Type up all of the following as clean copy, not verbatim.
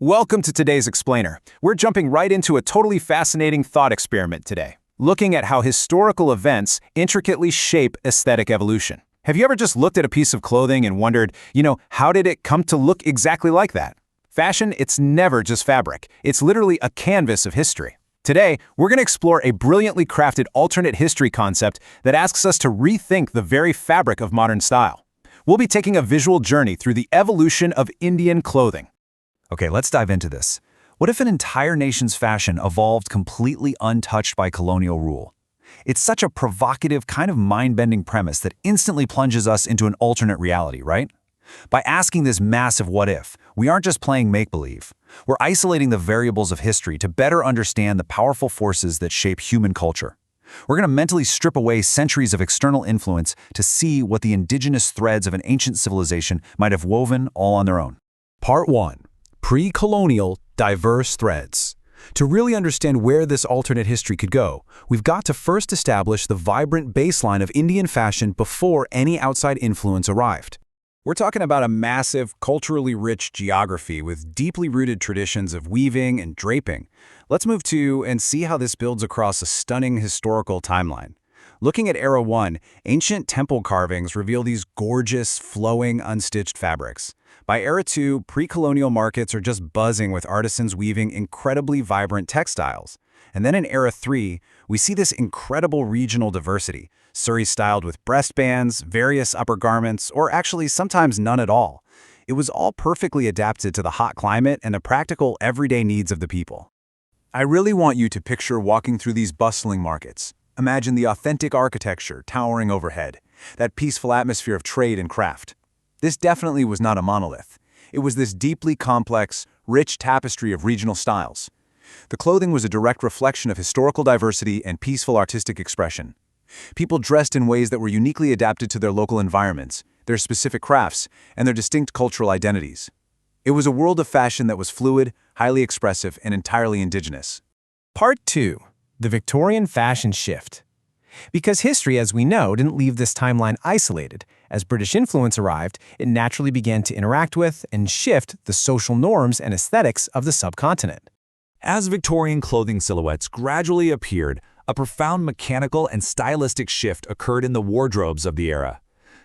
Welcome to today's Explainer. We're jumping right into a totally fascinating thought experiment today, looking at how historical events intricately shape aesthetic evolution. Have you ever just looked at a piece of clothing and wondered, how did it come to look exactly like that? Fashion, it's never just fabric. It's literally a canvas of history. Today, we're going to explore a brilliantly crafted alternate history concept that asks us to rethink the very fabric of modern style. We'll be taking a visual journey through the evolution of Indian clothing. Okay, let's dive into this. What if an entire nation's fashion evolved completely untouched by colonial rule? It's such a provocative, kind of mind-bending premise that instantly plunges us into an alternate reality, right? By asking this massive what if, we aren't just playing make-believe. We're isolating the variables of history to better understand the powerful forces that shape human culture. We're going to mentally strip away centuries of external influence to see what the indigenous threads of an ancient civilization might have woven all on their own. Part 1. Pre-colonial diverse threads. To really understand where this alternate history could go, we've got to first establish the vibrant baseline of Indian fashion before any outside influence arrived. We're talking about a massive, culturally rich geography with deeply rooted traditions of weaving and draping. Let's move to and see how this builds across a stunning historical timeline. Looking at Era 1, ancient temple carvings reveal these gorgeous, flowing, unstitched fabrics. By Era 2, pre-colonial markets are just buzzing with artisans weaving incredibly vibrant textiles. And then in Era 3, we see this incredible regional diversity, Saree styled with breastbands, various upper garments, or actually sometimes none at all. It was all perfectly adapted to the hot climate and the practical everyday needs of the people. I really want you to picture walking through these bustling markets. Imagine the authentic architecture towering overhead, that peaceful atmosphere of trade and craft. This definitely was not a monolith. It was this deeply complex, rich tapestry of regional styles. The clothing was a direct reflection of historical diversity and peaceful artistic expression. People dressed in ways that were uniquely adapted to their local environments, their specific crafts, and their distinct cultural identities. It was a world of fashion that was fluid, highly expressive, and entirely indigenous. Part 2. The Victorian Fashion Shift. Because history, as we know, didn't leave this timeline isolated. As British influence arrived, it naturally began to interact with and shift the social norms and aesthetics of the subcontinent. As Victorian clothing silhouettes gradually appeared, a profound mechanical and stylistic shift occurred in the wardrobes of the era.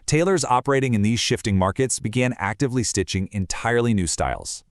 Tailors operating in these shifting markets began actively stitching entirely new styles.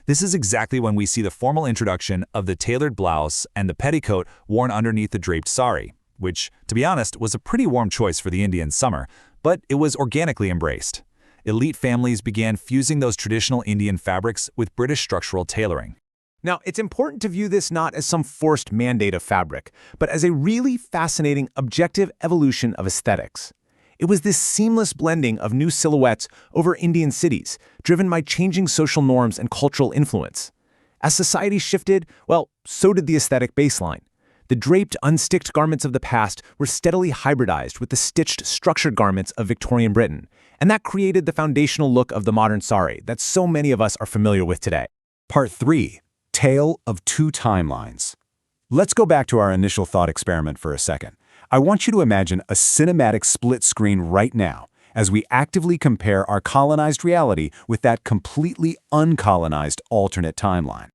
This is exactly when we see the formal introduction of the tailored blouse and the petticoat worn underneath the draped sari, which, to be honest, was a pretty warm choice for the Indian summer, but it was organically embraced. Elite families began fusing those traditional Indian fabrics with British structural tailoring. Now, it's important to view this not as some forced mandate of fabric, but as a really fascinating objective evolution of aesthetics. It was this seamless blending of new silhouettes over Indian cities, driven by changing social norms and cultural influence. As society shifted, well, so did the aesthetic baseline. The draped, unsticked garments of the past were steadily hybridized with the stitched, structured garments of Victorian Britain, and that created the foundational look of the modern sari that so many of us are familiar with today. Part 3. Tale of Two Timelines. Let's go back to our initial thought experiment for a second. I want you to imagine a cinematic split screen right now as we actively compare our colonized reality with that completely uncolonized alternate timeline.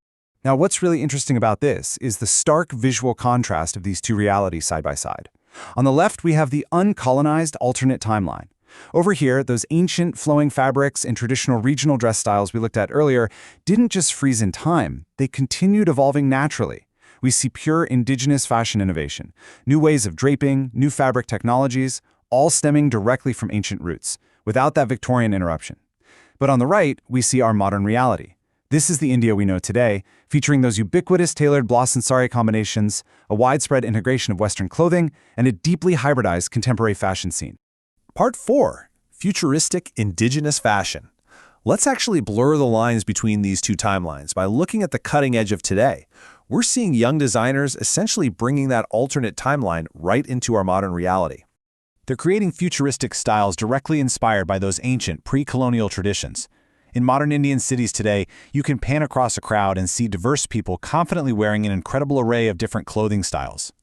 Now, what's really interesting about this is the stark visual contrast of these two realities side by side. On the left, we have the uncolonized alternate timeline. Over here, those ancient flowing fabrics and traditional regional dress styles we looked at earlier didn't just freeze in time, they continued evolving naturally. We see pure indigenous fashion innovation, new ways of draping, new fabric technologies, all stemming directly from ancient roots, without that Victorian interruption. But on the right, we see our modern reality. This is the India we know today, featuring those ubiquitous tailored blouse and sari combinations, a widespread integration of Western clothing, and a deeply hybridized contemporary fashion scene. Part 4. Futuristic indigenous fashion. Let's actually blur the lines between these two timelines by looking at the cutting edge of today. We're seeing young designers essentially bringing that alternate timeline right into our modern reality. They're creating futuristic styles directly inspired by those ancient pre-colonial traditions. In modern Indian cities today, you can pan across a crowd and see diverse people confidently wearing an incredible array of different clothing styles.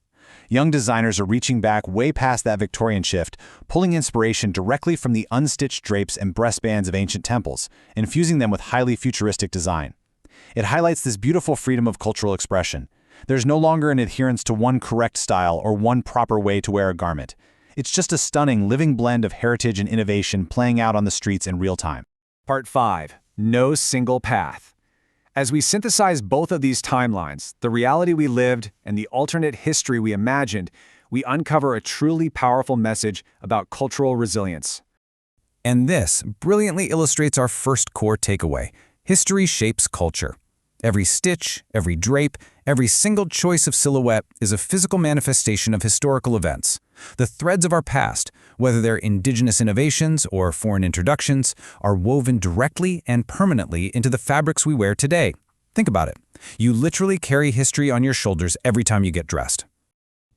Young designers are reaching back way past that Victorian shift, pulling inspiration directly from the unstitched drapes and breastbands of ancient temples, infusing them with highly futuristic design. It highlights this beautiful freedom of cultural expression. There's no longer an adherence to one correct style or one proper way to wear a garment. It's just a stunning, living blend of heritage and innovation playing out on the streets in real time. Part 5. No single path. As we synthesize both of these timelines, the reality we lived and the alternate history we imagined, we uncover a truly powerful message about cultural resilience. And this brilliantly illustrates our first core takeaway. History shapes culture. Every stitch, every drape, every single choice of silhouette is a physical manifestation of historical events. The threads of our past, whether they're indigenous innovations or foreign introductions, are woven directly and permanently into the fabrics we wear today. Think about it. You literally carry history on your shoulders every time you get dressed.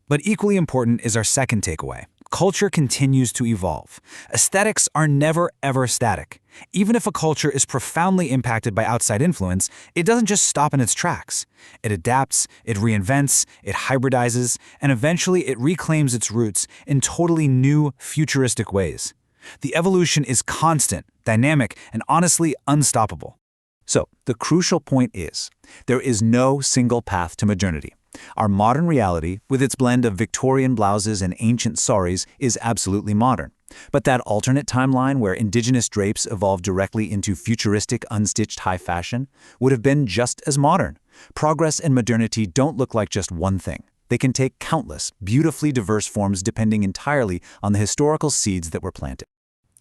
But equally important is our second takeaway. Culture continues to evolve. Aesthetics are never, ever static. Even if a culture is profoundly impacted by outside influence, it doesn't just stop in its tracks. It adapts, it reinvents, it hybridizes, and eventually it reclaims its roots in totally new, futuristic ways. The evolution is constant, dynamic, and honestly unstoppable. So, the crucial point is, there is no single path to modernity. Our modern reality, with its blend of Victorian blouses and ancient saris, is absolutely modern. But that alternate timeline where indigenous drapes evolved directly into futuristic, unstitched high fashion would have been just as modern. Progress and modernity don't look like just one thing. They can take countless, beautifully diverse forms depending entirely on the historical seeds that were planted.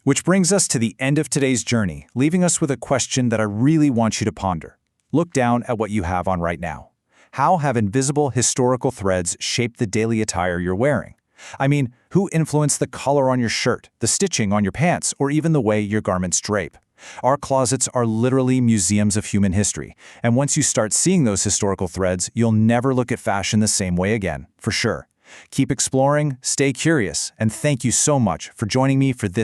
Which brings us to the end of today's journey, leaving us with a question that I really want you to ponder. Look down at what you have on right now. How have invisible historical threads shaped the daily attire you're wearing? I mean, who influenced the color on your shirt, the stitching on your pants, or even the way your garments drape? Our closets are literally museums of human history, and once you start seeing those historical threads, you'll never look at fashion the same way again, for sure. Keep exploring, stay curious, and thank you so much for joining me for this